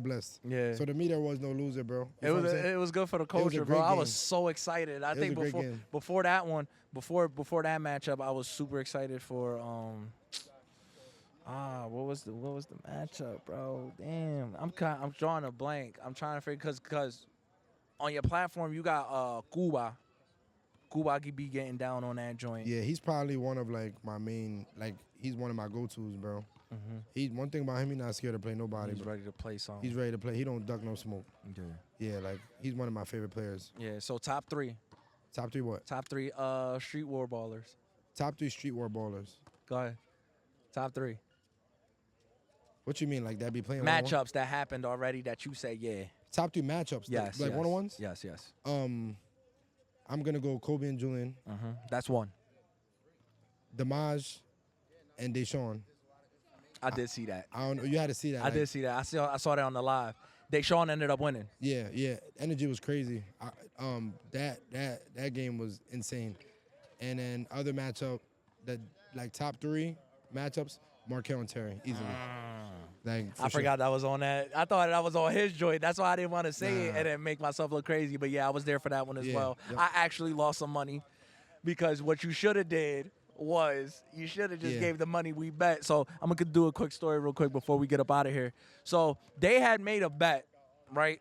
blessed. Yeah. So to me, there was no loser, bro. It was good for the culture, bro. I was so excited. I think before that one, before that matchup, I was super excited for what was the matchup, bro? Damn, I'm drawing a blank. I'm trying to figure because on your platform you got Cuba. Cuba could be getting down on that joint. Yeah, he's probably one of like my main, like he's one of my go-tos, bro. He's one thing about him, he's not scared to play nobody. He's ready to play something. He's ready to play. He don't duck no smoke. Yeah. Yeah, like he's one of my favorite players. Yeah. So top 3. Top 3 what? Top 3 Street War ballers. Top 3 Street War ballers. Go ahead. Top 3. What you mean, like that be playing matchups that happened already that you say, yeah. top 3 matchups. Yes, like yes. one-on-ones. Yes, yes. I'm gonna go Kobe and Julian, That's one. Damaj, and Deshaun. I did see that. I don't know. You had to see that. I did see that. I saw that on the live. Deshaun ended up winning. Yeah. Energy was crazy. That game was insane. And then other matchup, that like top 3 matchups, Markel and Terry easily. Like I forgot that was on that. I thought that was on his joint. That's why I didn't want to say it and then make myself look crazy. But yeah, I was there for that one as well. Yep. I actually lost some money because what you should have did was you should have just gave the money we bet. So I'm gonna do a quick story real quick before we get up out of here. So they had made a bet, right?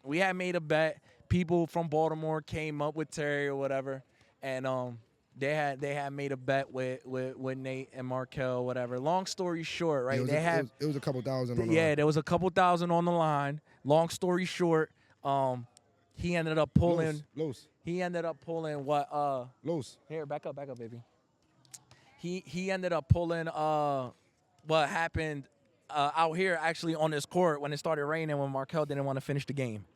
We had made a bet. People from Baltimore came up with Terry or whatever, and they had made a bet with Nate and Markel, whatever. Long story short, right? It was a couple thousand on the yeah, line. there was a couple thousand on the line. Long story short, he ended up pulling. Los. He ended up pulling what? Los. Here, back up, baby. He ended up pulling what happened out here actually on this court when it started raining when Markel didn't want to finish the game.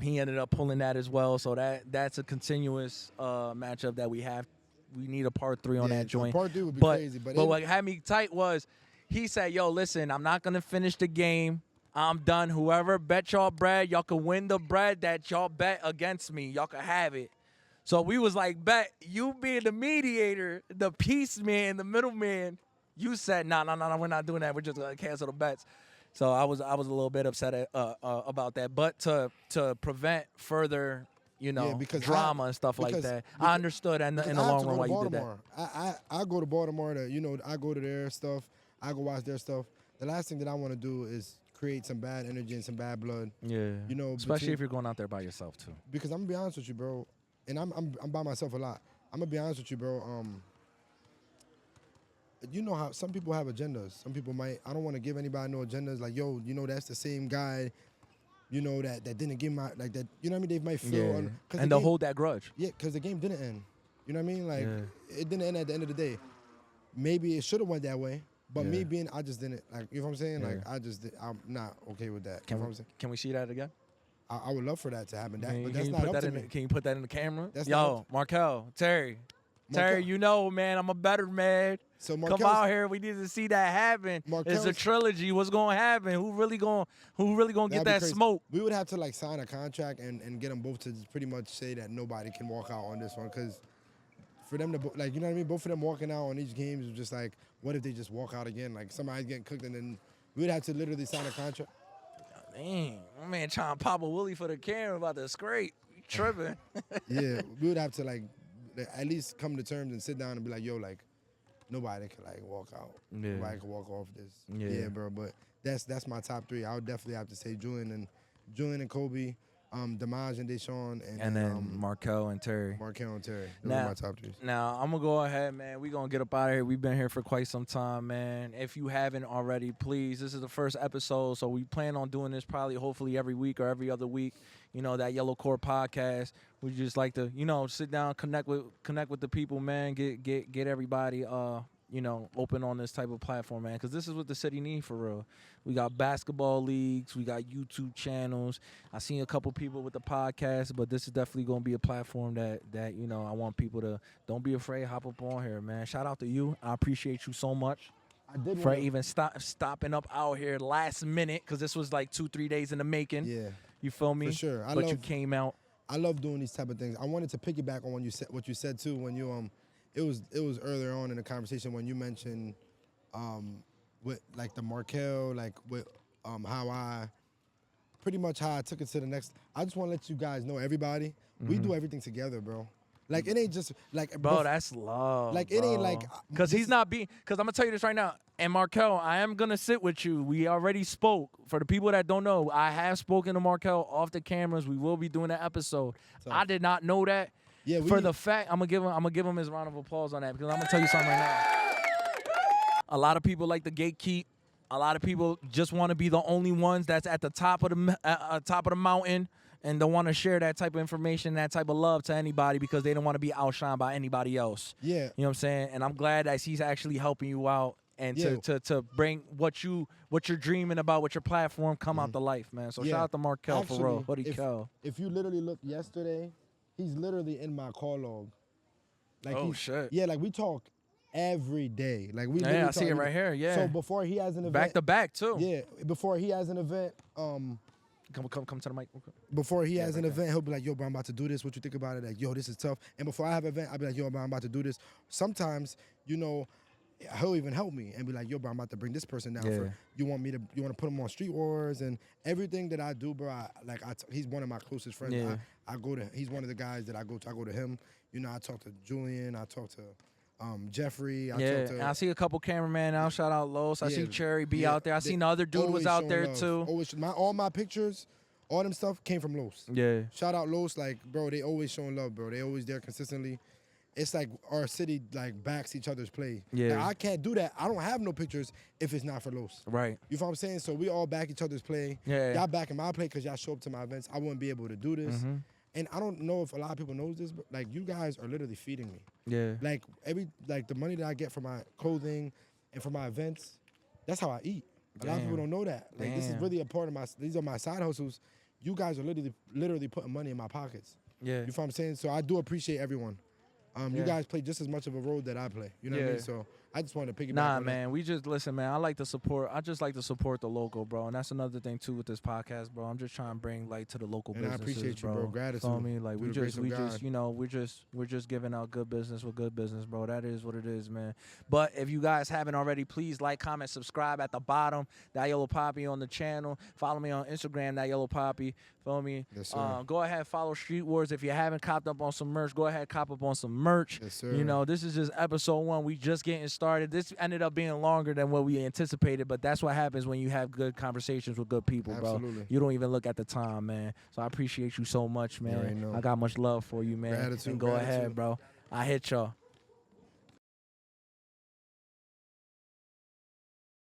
He ended up pulling that as well. So that's a continuous matchup that we have. We need a part 3 on that joint. Part 3 would be crazy. But what had me tight was he said, yo, listen, I'm not going to finish the game. I'm done. Whoever bet y'all bread, y'all can win the bread that y'all bet against me. Y'all can have it. So we was like, bet, you being the mediator, the peace man, the middleman, you said, no, we're not doing that. We're just going to cancel the bets. So I was a little bit upset about that. But to prevent further, drama and stuff like that, I understood in the long run why you did that. I go to Baltimore to, I go to their stuff. I go watch their stuff. The last thing that I want to do is create some bad energy and some bad blood. Yeah. Especially if you're going out there by yourself too. Because I'm gonna be honest with you, bro. And I'm by myself a lot. I'm gonna be honest with you, bro. You know how some people have agendas. Some people might. I don't want to give anybody no agendas. Like, yo, that's the same guy. That didn't give my like that. You know what I mean? They might feel and they'll hold that grudge. Yeah, because the game didn't end. You know what I mean? Like it didn't end at the end of the day. Maybe it should have went that way. But me being, I just didn't like. You know what I'm saying? Like I'm not okay with that. You know what I'm saying? Can we see that again? I would love for that to happen. But that's not up to me. Can you put that in the camera? That's Markel, Terry, man, I'm a better man. So come out here. We need to see that happen. It's a trilogy. What's gonna happen? Who really gonna get that smoke? We would have to sign a contract and get them both to pretty much say that nobody can walk out on this one, because for them to you know what I mean? Both of them walking out on each game is just like, what if they just walk out again? Like somebody's getting cooked, and then we would have to literally sign a contract. Dang, my man trying to pop a willy for the camera about to scrape. You tripping. Yeah, we would have to at least come to terms and sit down and be like, yo, nobody can walk out. Yeah. Nobody can walk off this. Yeah, bro. But that's my top 3. I would definitely have to say Julian and Kobe, Damaj and Deshaun, and then Markel and Terry. Those are my top 3. Now, I'm going to go ahead, man. We're going to get up out of here. We've been here for quite some time, man. If you haven't already, please, this is the first episode, so we plan on doing this probably hopefully every week or every other week. That YellowCord podcast. We just like to, sit down, connect with the people, man. Get everybody, open on this type of platform, man. Because this is what the city need for real. We got basketball leagues. We got YouTube channels. I seen a couple people with the podcast, but this is definitely going to be a platform that I want people to, don't be afraid, hop up on here, man. Shout out to you. I appreciate you so much. For even stopping up out here last minute, because this was 2-3 days in the making. Yeah. You feel me? For sure. You came out. I love doing these type of things. I wanted to piggyback on what you said too, when you it was earlier on in the conversation when you mentioned with the Markel, with how I took it to the next. I just want to let you guys know, everybody, we do everything together, bro. It ain't just bro, that's love. It ain't because he's not being. Because I'm gonna tell you this right now. And Markel, I am gonna sit with you. We already spoke. For the people that don't know, I have spoken to Markel off the cameras. We will be doing an episode. I did not know that. Yeah. For the fact, I'm gonna give him his round of applause on that, because I'm gonna tell you something right now. A lot of people like to gatekeep. A lot of people just want to be the only ones that's at the top of the mountain. And don't want to share that type of information, that type of love to anybody, because they don't want to be outshined by anybody else. Yeah. You know what I'm saying? And I'm glad that he's actually helping you out and Yeah. to bring what you're dreaming about, what your platform come out to life, man. So Yeah. shout out to Markel for real. Actually, What he kill? if you literally look yesterday, he's literally in my call log. Like Oh, shit. Yeah, like we talk every day. Like we Yeah, literally I see talk it every right day. here. Yeah. So before he has an event, Back to back too. yeah, before he has an event, Come to the mic. before he has an right event, he'll be like, yo, bro, I'm about to do this. What you think about it? Like, yo, this is tough. And before I have an event, I'll be like, yo, bro, I'm about to do this. Sometimes, you know, he'll even help me and be like, yo, bro, I'm about to bring this person down. Yeah. You want to put him on Streetwarz and everything that I do, bro. He's one of my closest friends. Yeah. He's one of the guys that I go to him. You know, I talk to Julian. I talk to Jeffrey. And I see a couple cameramen out. Shout out Los. I see Cherry B out there. I seen the other dude was always out showing there love. too. Always, all my pictures, all them stuff came from Los. Yeah. Shout out Los, like, bro, they always showing love, bro. They always there consistently. It's like our city like backs each other's play. Yeah. Like, I can't do that. I don't have no pictures if it's not for Los. Right. You feel what I'm saying? So we all back each other's play. Yeah. Y'all backing my play because y'all show up to my events. I wouldn't be able to do this. Mm-hmm. And I don't know if a lot of people knows this, but like you guys are literally feeding me. Yeah. Like the money that I get for my clothing and for my events, that's how I eat. A lot of people don't know that. Like this is really a part of these are my side hustles. You guys are literally putting money in my pockets. Yeah. You feel what I'm saying? So I do appreciate everyone. You guys play just as much of a role that I play. You know what I mean? So I just wanted to piggyback on man. We just listen, man. I just like to support the local, bro. And that's another thing too with this podcast, bro. I'm just trying to bring light to the local And I businesses, appreciate you, bro. Gratitude. Feel me? Like Through the grace of God. you know, we're just giving out good business with good business, bro. That is what it is, man. But if you guys haven't already, please like, comment, subscribe at the bottom. That Yellow Poppy on the channel. Follow me on Instagram, That Yellow Poppy. Feel me? Yes, sir. Go ahead, follow Streetwarz. If you haven't copped up on some merch, go ahead, cop up on some merch. Yes, sir. You know, this is just episode 1. We just getting started. This ended up being longer than what we anticipated, but that's what happens when you have good conversations with good people, bro. Absolutely. You don't even look at the time, man. So I appreciate you so much, man. already know. I got much love for you, man. Gratitude, and go ahead, gratitude. bro. I hit y'all.